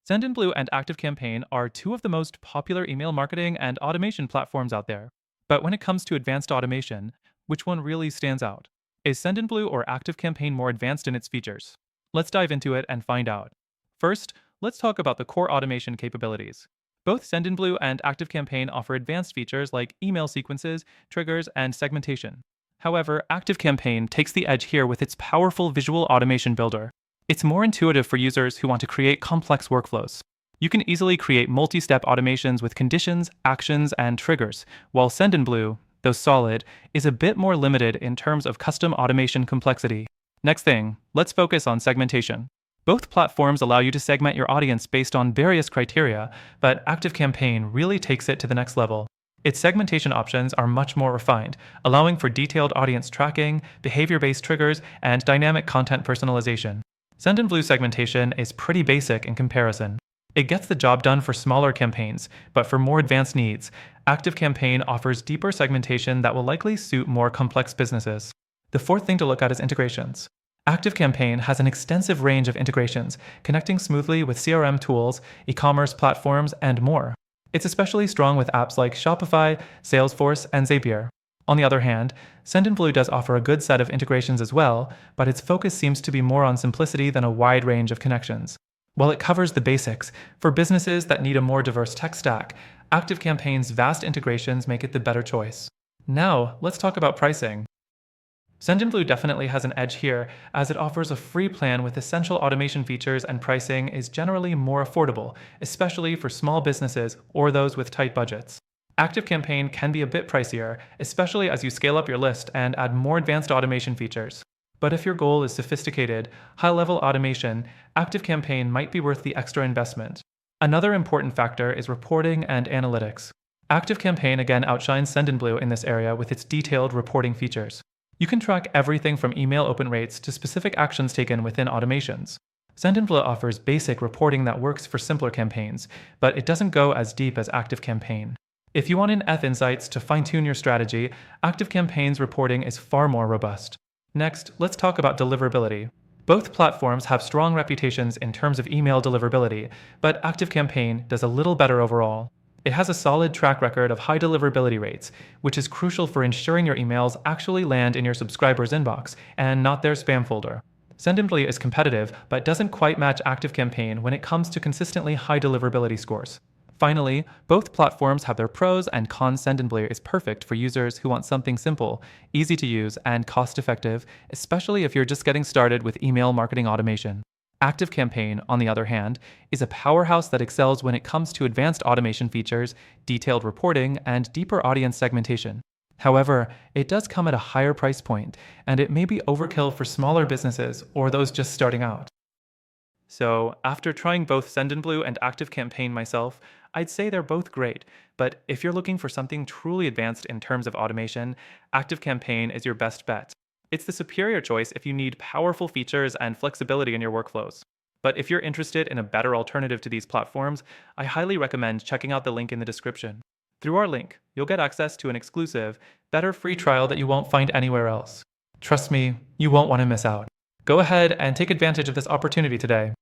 Sendinblue and ActiveCampaign are two of the most popular email marketing and automation platforms out there. But when it comes to advanced automation, which one really stands out? Is Sendinblue or ActiveCampaign more advanced in its features? Let's dive into it and find out. First, let's talk about the core automation capabilities. Both Sendinblue and ActiveCampaign offer advanced features like email sequences, triggers, and segmentation. However, ActiveCampaign takes the edge here with its powerful visual automation builder. It's more intuitive for users who want to create complex workflows. You can easily create multi-step automations with conditions, actions, and triggers, while Sendinblue, though solid, is a bit more limited in terms of custom automation complexity. Next thing, let's focus on segmentation. Both platforms allow you to segment your audience based on various criteria, but ActiveCampaign really takes it to the next level. Its segmentation options are much more refined, allowing for detailed audience tracking, behavior-based triggers, and dynamic content personalization. Sendinblue segmentation is pretty basic in comparison. It gets the job done for smaller campaigns, but for more advanced needs, ActiveCampaign offers deeper segmentation that will likely suit more complex businesses. The fourth thing to look at is integrations. ActiveCampaign has an extensive range of integrations, connecting smoothly with CRM tools, e-commerce platforms, and more. It's especially strong with apps like Shopify, Salesforce, and Zapier. On the other hand, Sendinblue does offer a good set of integrations as well, but its focus seems to be more on simplicity than a wide range of connections. While it covers the basics, for businesses that need a more diverse tech stack, ActiveCampaign's vast integrations make it the better choice. Now, let's talk about pricing. Sendinblue definitely has an edge here, as it offers a free plan with essential automation features and pricing is generally more affordable, especially for small businesses or those with tight budgets. ActiveCampaign can be a bit pricier, especially as you scale up your list and add more advanced automation features. But if your goal is sophisticated, high-level automation, ActiveCampaign might be worth the extra investment. Another important factor is reporting and analytics. ActiveCampaign again outshines Sendinblue in this area with its detailed reporting features. You can track everything from email open rates to specific actions taken within automations. Sendinblue offers basic reporting that works for simpler campaigns, but it doesn't go as deep as ActiveCampaign. If you want in-depth insights to fine-tune your strategy, ActiveCampaign's reporting is far more robust. Next, let's talk about deliverability. Both platforms have strong reputations in terms of email deliverability, but ActiveCampaign does a little better overall. It has a solid track record of high deliverability rates, which is crucial for ensuring your emails actually land in your subscribers' inbox and not their spam folder. Sendinblue is competitive, but doesn't quite match ActiveCampaign when it comes to consistently high deliverability scores. Finally, both platforms have their pros and cons. Sendinblue is perfect for users who want something simple, easy to use, and cost-effective, especially if you're just getting started with email marketing automation. ActiveCampaign, on the other hand, is a powerhouse that excels when it comes to advanced automation features, detailed reporting, and deeper audience segmentation. However, it does come at a higher price point, and it may be overkill for smaller businesses or those just starting out. So, after trying both Sendinblue and ActiveCampaign myself, I'd say they're both great, but if you're looking for something truly advanced in terms of automation, ActiveCampaign is your best bet. It's the superior choice if you need powerful features and flexibility in your workflows. But if you're interested in a better alternative to these platforms, I highly recommend checking out the link in the description. Through our link, you'll get access to an exclusive, better free trial that you won't find anywhere else. Trust me, you won't want to miss out. Go ahead and take advantage of this opportunity today.